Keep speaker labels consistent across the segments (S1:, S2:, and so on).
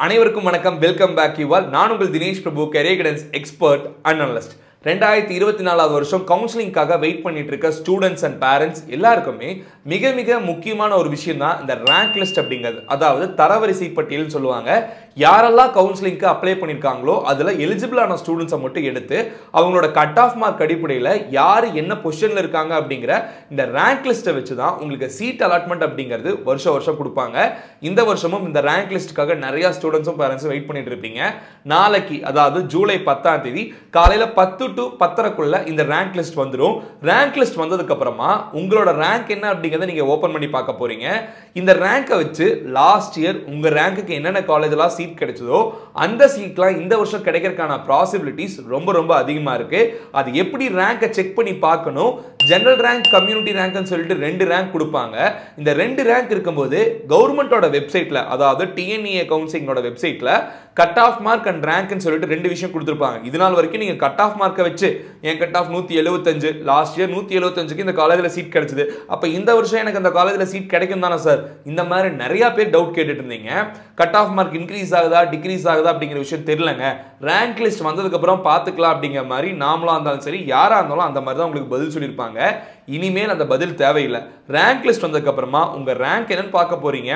S1: அனைவருக்கும் வணக்கம். Welcome back you all. நான் உங்கள் Dinesh Prabhu, career guidance expert and analyst. 2024 வருஷம் கவுன்சிலிங்காக வெயிட் பண்ணிட்டு இருக்க ஸ்டூடெண்ட்ஸ் அண்ட் பேரண்ட்ஸ் எல்லாருக்குமே மிக மிக முக்கியமான ஒரு விஷயம் தான் இந்த ரேங்க் லிஸ்ட் அப்படிங்கிறது. அதாவது தரவரிசை பட்டியல்னு சொல்லுவாங்க. யாரெல்லாம் கவுன்சிலிங்க்கு அப்ளை பண்ணியிருக்காங்களோ அதில் எலிஜிபிளான ஸ்டூடெண்ட்ஸை மட்டும் எடுத்து அவங்களோட கட் ஆஃப் மார்க் அடிப்படையில் யார் என்ன பொசிஷனில் இருக்காங்க அப்படிங்கிற இந்த ரேங்க் லிஸ்ட்டை வச்சு தான் உங்களுக்கு சீட் அலாட்மெண்ட் அப்படிங்கிறது வருஷம் கொடுப்பாங்க. இந்த வருஷமும் இந்த ரேங்க் லிஸ்ட்டுக்காக நிறைய ஸ்டூடெண்ட்ஸும் பேரண்ட்ஸும் வெயிட் பண்ணிட்டு இருப்பீங்க. நாளைக்கு அதாவது ஜூலை 10ஆம் தேதி காலையில் 10 to 10:30 இந்த ரேங்க் லிஸ்ட் வந்துடும். ரேங்க் லிஸ்ட் வந்ததுக்கு அப்புறமா உங்களோட ரேங்க் என்ன அப்படிங்கிறத நீங்க ஓபன் பண்ணி பார்க்க போறீங்க. இந்த ரேங்கை வச்சு லாஸ்ட் இயர் உங்க ரேங்க்குக்கு என்னென்ன காலேஜ்லாம் சீட் கிடைச்சதோ அந்த சீட்லாம் இந்த வருஷம் கிடைக்கிறதுக்கான பாசிபிலிட்டிஸ் ரொம்ப அதிகமா இருக்கு. அது எப்படி ரேங்கை செக் பண்ணி பார்க்கணும், ஜெனரல் ரேங்க் கம்யூனிட்டி ரேங்க்னு சொல்லிட்டு 2 ரேங்க் கொடுப்பாங்க. இந்த 2 ரேங்க் இருக்கும்போது கவர்மெண்டோட வெப்சைட்ல, அதாவது டிஎன்இஏ கவுன்சிலிங்கோட வெப்சைட்ல கட் ஆஃப் மார்க் அண்ட் ரேங்க்னு சொல்லிட்டு 2 விஷயம் கொடுத்துருப்பாங்க. இதனால் வரைக்கும் நீங்க கட் ஆஃப் மார்க்கை வச்சு என் கட் ஆஃப் 175, லாஸ்ட் இயர் 175க்கு இந்த காலேஜில் சீட் கிடைச்சது, அப்போ இந்த வருஷம் எனக்கு அந்த காலேஜில் சீட் கிடைக்கும் தானே சார், இந்த மாதிரி நிறைய பேர் டவுட் கேட்டுட்டு இருந்தீங்க. கட் ஆஃப் மார்க் இன்க்ரீஸ் ஆகுதா டிக்ரீஸ் ஆகுதா அப்படிங்கிற விஷயம் தெரியலங்க. ரேங்க் லிஸ்ட் வந்ததுக்கு அப்புறம் பார்த்துக்கலாம் அப்படிங்கிற மாதிரி நாமளா இருந்தாலும் சரி யாரா இருந்தாலும் அந்த மாதிரி தான் உங்களுக்கு பதில் சொல்லியிருப்பாங்க. இனிமேல் அந்த பதில் தேவையில்லை. ரேங்க் லிஸ்ட் வந்ததுக்கு அப்புறமா உங்க ரேங்க் என்னன்னு பார்க்க போறீங்க.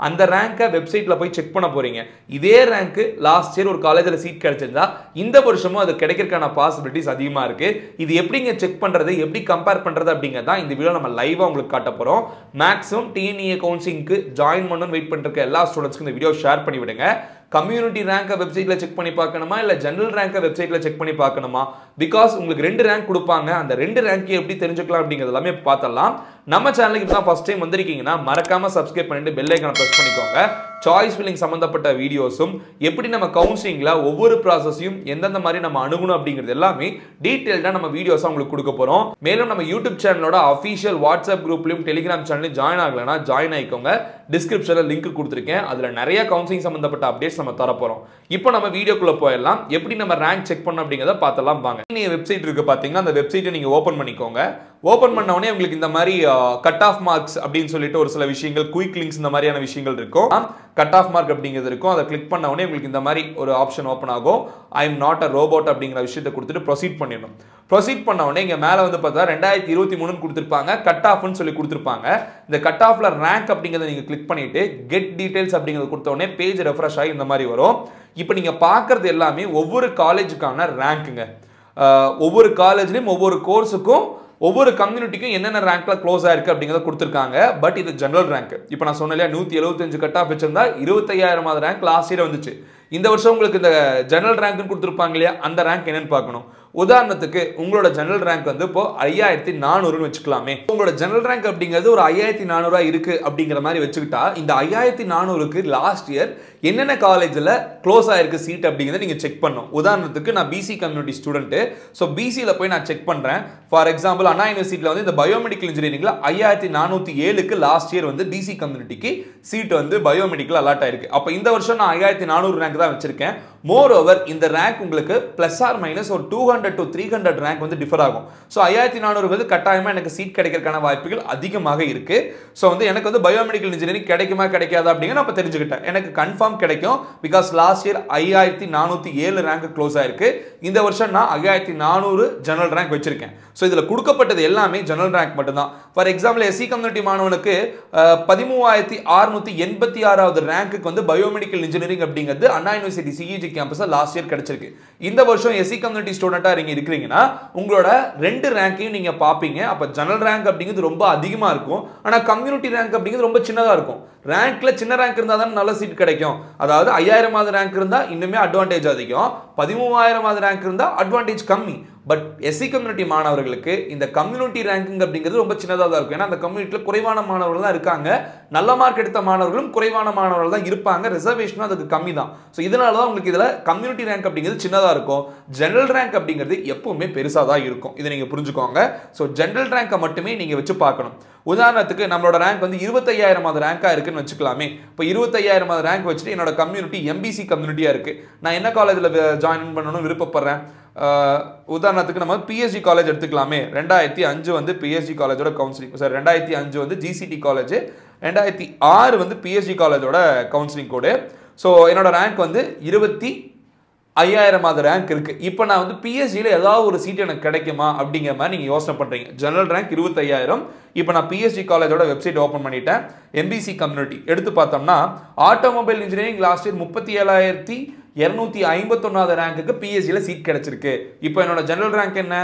S1: அந்த ரேங்கை வெப்சைட்ல போய் செக் பண்ண போறீங்க. இதே ரேங்க் லாஸ்ட் இயர் ஒரு காலேஜில் சீட் கிடைச்சிருந்தா இந்த வருஷமும் அது கிடைக்கிறதுக்கான பாசிபிலிட்டிஸ் அதிகமா இருக்கு. இது எப்படிங்க செக் பண்றது, எப்படி கம்பேர் பண்றது அப்படிங்கிறதா இந்த வீடியோ நம்ம லைவா உங்களுக்கு காட்ட போறோம். மேக்ஸிமம் டிஎன்இஏ கவுன்சிலிங்க்கு ஜாயின் பண்ணணும்னு வெயிட் பண்ணிருக்க எல்லா ஸ்டூடெண்ட்ஸ்க்கும் இந்த வீடியோ ஷேர் பண்ணி விடுங்க. கம்யூனிட்டி ரேங்கை வெப்சைட்ல செக் பண்ணி பார்க்கணுமா இல்ல ஜெனரல் ரேங்கை வெப்சைட்ல செக் பண்ணி பார்க்கணுமா? பிகாஸ் உங்களுக்கு 2 ரேங்க் கொடுப்பாங்க. அந்த 2 ரேங்க் எப்படி தெரிஞ்சுக்கலாம் அப்படிங்கிறது எல்லாமே பார்த்தலாம். நம்ம சேனலுக்கு இப்போ தான் ஃபர்ஸ்ட் டைம் வந்திருக்கீங்கன்னா மறக்காம சப்ஸ்கிரைப் பண்ணிட்டு பெல் ஐகானை பிரஸ் பண்ணிக்கோங்க. சாய்ஸ் ஃபில்லிங் சம்பந்தப்பட்ட வீடியோஸும் எப்படி நம்ம கவுன்சிலிங்ல ஒவ்வொரு ப்ராசஸையும் எந்தெந்த மாதிரி நம்ம அணுகணும் அப்படிங்கிறது எல்லாமே டீடைல்டா நம்ம வீடியோஸா உங்களுக்கு கொடுக்க போறோம். மேலும் நம்ம யூடியூப் சேனலோட அஃபிஷியல் வாட்ஸ்அப் குரூப்லயும் டெலிகிராம் சேனலையும் ஜாயின் ஆகலைன்னா ஜாயின் ஆயிக்கோங்க. டிஸ்கிரிப்ஷன்ல லிங்க் கொடுத்துருக்கேன். அதுல நிறைய கவுன்சிலிங் சம்பந்தப்பட்ட அப்டேட்ஸ் நம்ம தர போறோம். இப்போ நம்ம வீடியோக்குள்ள போயிடலாம். எப்படி நம்ம ரேங்க் செக் பண்ணணும் அப்படிங்கிறத பார்த்தலாம் வாங்க. நீங்க வெப்சைட் இருக்கு பாத்தீங்கன்னா அந்த வெப்சைட்டை நீங்க ஓபன் பண்ணிக்கோங்க. ஓபன் பண்ண உடனே உங்களுக்கு இந்த மாதிரி கட் ஆஃப் மார்க்ஸ் அப்படின்னு சொல்லிட்டு ஒரு சில விஷயங்கள், குயிக் லிங்க்ஸ் இந்த மாதிரியான விஷயங்கள் இருக்கும். கட் ஆஃப் மார்க் அப்படிங்கிறது இருக்கும். அதை கிளிக் பண்ண உடனே உங்களுக்கு இந்த மாதிரி ஒரு ஆப்ஷன் ஓப்பன் ஆகும். I am not a robot அப்படிங்கிற விஷயத்தை கொடுத்துட்டு ப்ரொசீட் பண்ணிடணும். ப்ரொசீட் பண்ண உடனே இங்க மேல வந்து பார்த்தா 2023 கொடுத்துருப்பாங்க. கட் ஆஃப்னு சொல்லி கொடுத்துருப்பாங்க. இந்த கட் ஆஃப்ல ரேங்க் அப்படிங்கிறத நீங்க கிளிக் பண்ணிட்டு கெட் டீடைல்ஸ் அப்படிங்கிறத கொடுத்த உடனே பேஜ் ரெஃப்ரெஷ் ஆகி இந்த மாதிரி வரும். இப்போ நீங்க பார்க்கறது எல்லாமே ஒவ்வொரு காலேஜுக்கான ரேங்க்குங்க. ஒவ்வொரு காலேஜ்லயும் ஒவ்வொரு கோர்ஸுக்கும் ஒவ்வொரு கம்யூனிட்டிக்கும் என்னென்ன ரேங்க்ல க்ளோஸ் ஆயிருக்கு அப்படிங்கிறத கொடுத்துருக்காங்க. பட் இது ஜெனரல் ரேங்க். இப்போ நான் சொன்னேன் 175 கட் ஆஃப் வச்சிருந்தா 25,000 ரேங்க் லாஸ்ட் இயர் வந்துச்சு. இந்த வருஷம் உங்களுக்கு இந்த ஜெனரல் ரேங்க்னு கொடுத்துருப்பாங்க இல்லையா, அந்த ரேங்க் என்னன்னு பார்க்கணும். உதாரணத்துக்கு உங்களோட ஜெனரல் ரேங்க் வந்து இப்போ 5400 வச்சுக்கலாமே. உங்களோட ஜெனரல் ரேங்க் அப்படிங்கிறது ஒரு 5400 இருக்கு அப்படிங்கிற மாதிரி வச்சுக்கிட்டா இந்த 5400க்கு லாஸ்ட் இயர் என்னென்ன காலேஜில் க்ளோஸ் ஆயிருக்கு சீட் அப்படிங்கிறத நீங்க செக் பண்ணும். உதாரணத்துக்கு நான் பிசி கம்யூனிட்டி ஸ்டூடெண்ட். ஸோ பிசியில் போய் நான் செக் பண்றேன். ஃபார் எக்ஸாம்பிள் அண்ணா யூனிவர்சிட்டியில் வந்து இந்த பயோமெடிக்கல் இன்ஜினியரிங்ல 5407க்கு லாஸ்ட் இயர் வந்து பிசி கம்யூனிட்டிக்கு சீட் வந்து பயோமெடிக்கல் அலாட் ஆயிருக்கு. அப்போ இந்த வருஷம் நான் 5400 ரேங்க் தான் வச்சிருக்கேன். மோர் ஓவர் இந்த ரேங்க் உங்களுக்கு பிளஸ் ஆர் மைனஸ் ஒரு 200 to 300 ரேங்க் வந்து டிஃபர் ஆகும். ஸோ 5400 வந்து கட்டாயமா எனக்கு சீட் கிடைக்கிறதுக்கான வாய்ப்புகள் அதிகமாக இருக்கு. ஸோ வந்து எனக்கு வந்து பயோமெடிக்கல் இன்ஜினியரிங் கிடைக்குமா கிடைக்காதா அப்படிங்கிற நான் தெரிஞ்சுக்கிட்டேன். எனக்கு கன்ஃபார்ம் கிடைக்கும். Because last year 5407 rank close ஆயிருக்கு. இந்த வருஷம் நான் 5400 ஜெனரல் ரேங்க் வச்சிருக்கேன். ஸோ இதில் கொடுக்கப்பட்டது எல்லாமே ஜெனரல் ரேங்க் மட்டும்தான். ஃபார் எக்ஸாம்பிள் எஸ்சி கம்யூனிட்டி மாணவனுக்கு 13,686வது ரேங்க்கு வந்து பயோமெடிக்கல் இன்ஜினியரிங் அப்படிங்கிறது அண்ணா யூனிவர்சிட்டி சிஇஜி கேம்பஸ்ல லாஸ்ட் இயர் கிடைச்சிருக்கு. இந்த வருஷம் எஸ்சி கம்யூனிட்டி ஸ்டூடெண்டா நீங்க இருக்கிறீங்கன்னா உங்களோட 2 ரேங்கையும் நீங்க பாப்பீங்க. அப்ப ஜெனரல் ரேங்க் அப்படிங்கிறது ரொம்ப அதிகமா இருக்கும். ஆனா கம்யூனிட்டி ரேங்க் அப்படிங்கிறது ரொம்ப சின்னதா இருக்கும். ரேங்க்ல சின்ன ரேங்க் இருந்தா தான் நல்ல சீட் கிடைக்கும். அதாவது 5000வது ரேங்க் இருந்தா இன்னுமே அட்வான்டேஜ் அதிகம், 13,000வது ரேங்க் இருந்தா அட்வான்டேஜ் கம்மி. பட் எஸ்சி கம்யூனிட்டி மாணவர்களுக்கு இந்த கம்யூனிட்டி ரேங்கிங் அப்படிங்கிறது ரொம்ப சின்னதாக தான் இருக்கும். ஏன்னா அந்த கம்யூனிட்டியில் குறைவான மாணவர்கள் தான் இருக்காங்க. நல்ல மார்க் எடுத்த மாணவர்களும் குறைவான மாணவர்கள் தான் இருப்பாங்க. ரிசர்வேஷனும் அதுக்கு கம்மி தான். ஸோ இதனால தான் உங்களுக்கு இதில் கம்யூனிட்டி ரேங்க் அப்படிங்கிறது சின்னதாக இருக்கும். ஜெனரல் ரேங்க் அப்படிங்கிறது எப்பவுமே பெருசாக தான் இருக்கும். இதை நீங்கள் புரிஞ்சுக்கோங்க. ஸோ ஜெனரல் ரேங்கை மட்டுமே நீங்கள் வச்சு பார்க்கணும். உதாரணத்துக்கு நம்மளோட ரேங்க் வந்து 25,000வது ரேங்காக இருக்குன்னு வச்சுக்கலாமே. இப்போ 25,000வது ரேங்க் வச்சுட்டு என்னோட கம்யூனிட்டி எம்பிசி கம்யூனிட்டியாக இருக்கு. நான் என்ன காலேஜில் ஜாயின் பண்ணணும்னு விருப்பப்படுறேன். உதாரணத்துக்கு நம்ம பிஎஸ்ஜி காலேஜ் எடுத்துக்கலாமே. 2005 வந்து பிஎஸ்ஜி காலேஜோட கவுன்சிலிங் சார், 2005 வந்து ஜிசிடி காலேஜ், 2006 வந்து பிஎஸ்ஜி காலேஜோட கவுன்சிலிங் கோடு. ஸோ என்னோட ரேங்க் வந்து 25,000 ரேங்க் இருக்கு. இப்போ நான் வந்து பிஎஸ்சியில் ஏதாவது ஒரு சீட் எனக்கு கிடைக்குமா அப்படிங்கிற மாதிரி நீங்கள் யோசனை பண்ணுறீங்க. General rank 25,000. இப்போ நான் பிஎஸ்சி காலேஜோட வெப்சைட் ஓப்பன் பண்ணிட்டேன். எம்பிசி கம்யூனிட்டி எடுத்து பார்த்தோம்னா ஆட்டோமொபைல் இன்ஜினியரிங் லாஸ்ட் இயர் 37,251 ரேங்க்குக்கு பிஎஸ்சியில் சீட் கிடைச்சிருக்கு. இப்போ என்னோட ஜெனரல் ரேங்க் என்ன?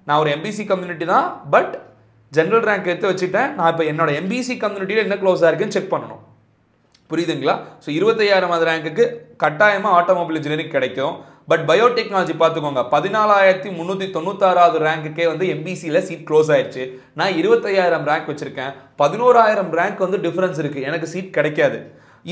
S1: நான் ஒரு எம்பிசி கம்யூனிட்டி தான், பட் ஜெனரல் ரேங்க் எடுத்து வச்சுட்டேன். நான் இப்போ என்னோட எம்பிசி கம்யூனிட்டியில் என்ன க்ளோஸாக இருக்குன்னு செக் பண்ணணும். புரியுதுங்களா? ஸோ 25,000 ரேங்க்குக்கு கட்டாயமாக ஆட்டோமொபைல் இன்ஜினியரிங் கிடைக்கும். பட் பயோடெக்னாலஜி பார்த்துக்கோங்க, 14,396 ரேங்க்குக்கே வந்து எம்பிசியில் சீட் க்ளோஸ் ஆயிடுச்சு. நான் 25,000 ரேங்க் வச்சிருக்கேன். 11,000 ரேங்க் வந்து டிஃபரன்ஸ் இருக்குது, எனக்கு சீட் கிடைக்காது.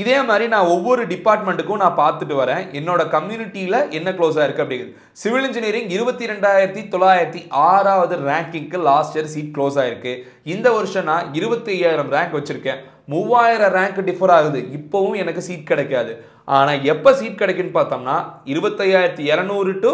S1: இதே மாதிரி நான் ஒவ்வொரு டிபார்ட்மெண்ட்டுக்கும் நான் பார்த்துட்டு வரேன் என்னோட கம்யூனிட்டியில் என்ன க்ளோஸாக இருக்குது அப்படிங்கிறது. சிவில் இன்ஜினியரிங் 22,906 ரேங்கிங்க்கு லாஸ்ட் இயர் சீட் க்ளோஸ் ஆயிருக்கு. இந்த வருஷம் நான் 25,000 ரேங்க் வச்சிருக்கேன். 3,000 ரேங்க் டிஃபர் ஆகுது. இப்போவும் எனக்கு சீட் கிடைக்காது. ஆனால் எப்போ சீட் கிடைக்குன்னு பார்த்தோம்னா 25,200 டு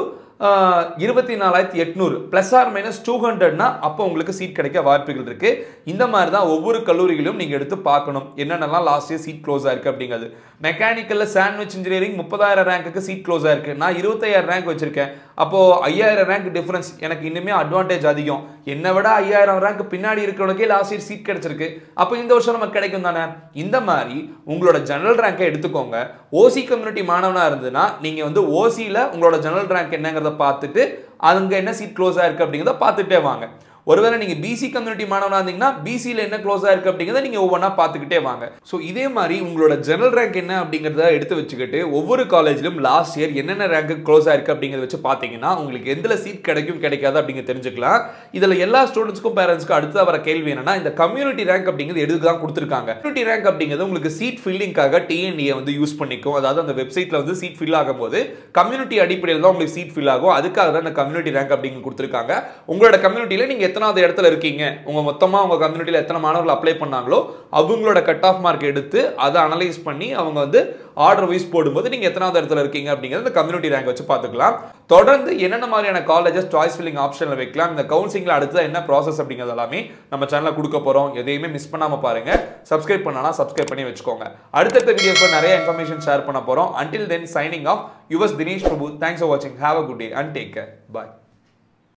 S1: 24,800 பிளஸ் ஆர் மைனஸ் 200னா அப்போ உங்களுக்கு சீட் கிடைக்க வாய்ப்புகள் இருக்கு. இந்த மாதிரி தான் ஒவ்வொரு கல்லூரிகளிலும் நீங்க எடுத்து பார்க்கணும் என்னென்னலாம் லாஸ்ட் இயர் சீட் க்ளோஸ் ஆயிருக்கு அப்படிங்கிறது. மெக்கானிக்கல்ல சாண்ட்விச் இன்ஜினியரிங் 30,000 ரேங்க்குக்கு சீட் க்ளோஸ் ஆயிருக்கு. நான் 25,000 ரேங்க் வச்சிருக்கேன். அப்போ 5,000 ரேங்க் டிஃபரன்ஸ் எனக்கு இன்னுமே அட்வான்டேஜ் அதிகம். என்னை விட 5,000 ரேங்க் பின்னாடி இருக்கிறவனுக்கே லாஸ்ட் இயர் சீட் கிடைச்சிருக்கு. அப்போ இந்த வருஷம் நமக்கு கிடைக்கும் தானே. இந்த மாதிரி உங்களோட ஜெனரல் ரேங்கை எடுத்துக்கோங்க. ஓசி கம்யூனிட்டி மாணவனா இருந்ததுன்னா நீங்க வந்து ஓசியில் உங்களோட ஜெனரல் ரேங்க் என்னங்கிறத பார்த்துட்டு அங்க என்ன சீட் க்ளோஸ் ஆயிருக்கு அப்படிங்கிறத பார்த்துட்டே வாங்க. ஒருவேளை நீங்க பிசி கம்யூனிட்டி மாணவனா இருந்தீங்கன்னா பிசியில் என்ன க்ளோஸ் ஆயிருக்கு அப்படிங்கிறத நீங்க ஒவ்வொன்றா பார்த்துக்கிட்டே வாங்க. ஸோ இதே மாதிரி உங்களோட ஜெனரல் ரேங்க் என்ன அப்படிங்கிறத எடுத்து வச்சுக்கிட்டு ஒவ்வொரு காலேஜிலும் லாஸ்ட் இயர் என்னென்ன ரேங்க் க்ளோஸ் ஆயிருக்கு அப்படிங்கிறத வச்சு பார்த்தீங்கன்னா உங்களுக்கு எந்த சீட் கிடைக்கும் கிடைக்காது அப்படிங்க தெரிஞ்சுக்கலாம். இதில் எல்லா ஸ்டூடெண்ட்ஸ்க்கும் பேரண்ட்ஸ்க்கும் அடுத்த வர கேள்வி என்னன்னா இந்த கம்யூனிட்டி ரேங்க் அப்படிங்கிறது எதுக்கு தான் கொடுத்துருக்காங்க. கம்யூனிட்டி ரேங்க் அப்படிங்கிறது உங்களுக்கு சீட் ஃபில்லிங்காக டிஎன்டிஏ வந்து யூஸ் பண்ணிக்கும். அதாவது அந்த வெப்சைட்ல வந்து சீட் ஃபில் ஆகும் போது கம்யூனிட்டி அடிப்படையில் தான் உங்களுக்கு சீட் ஃபில் ஆகும். அதுக்காக தான் இந்த கம்யூனிட்டி ரேங்க் அப்படிங்க கொடுத்துருக்காங்க. உங்களோட கம்யூனிட்டியில் நீங்க எத்தனாவது இடத்துல இருக்கீங்க, உங்க மொத்தமா உங்க கம்யூனிட்டியில் எத்தனை மாணவர்கள் அப்ளை பண்ணாங்களோ அவங்களோட கட் ஆஃப் மார்க் எடுத்து அதை அனலைஸ் பண்ணி அவங்க வந்து ஆர்டர் வைஸ் போடும்போது நீங்க எத்தனாவது இடத்துல இருக்கீங்க அப்படிங்கிறது இந்த கம்யூனிட்டி ரேங்க் வச்சு பார்த்துக்கலாம். தொடர்ந்து என்னென்ன மாதிரியான காலேஜஸ் சாய்ஸ் ஃபில்லிங் ஆப்ஷன்ல வைக்கலாம், இந்த கவுன்சிலிங்ல அடுத்து என்ன ப்ராசஸ் அப்படிங்கிறது எல்லாமே நம்ம சேனல்ல கொடுக்க போறோம். எதையுமே மிஸ் பண்ணாம பாருங்க. சப்ஸ்கிரைப் பண்ணனா சப்ஸ்கிரைப் பண்ணி வச்சுக்கோங்க. அடுத்த வீடியோஸ்ல நிறைய இன்ஃபர்மேஷன் ஷேர் பண்ண போறோம். Until then, signing off. Yours Dinesh Prabhu. Thanks for watching. Have a good day and take care. Bye.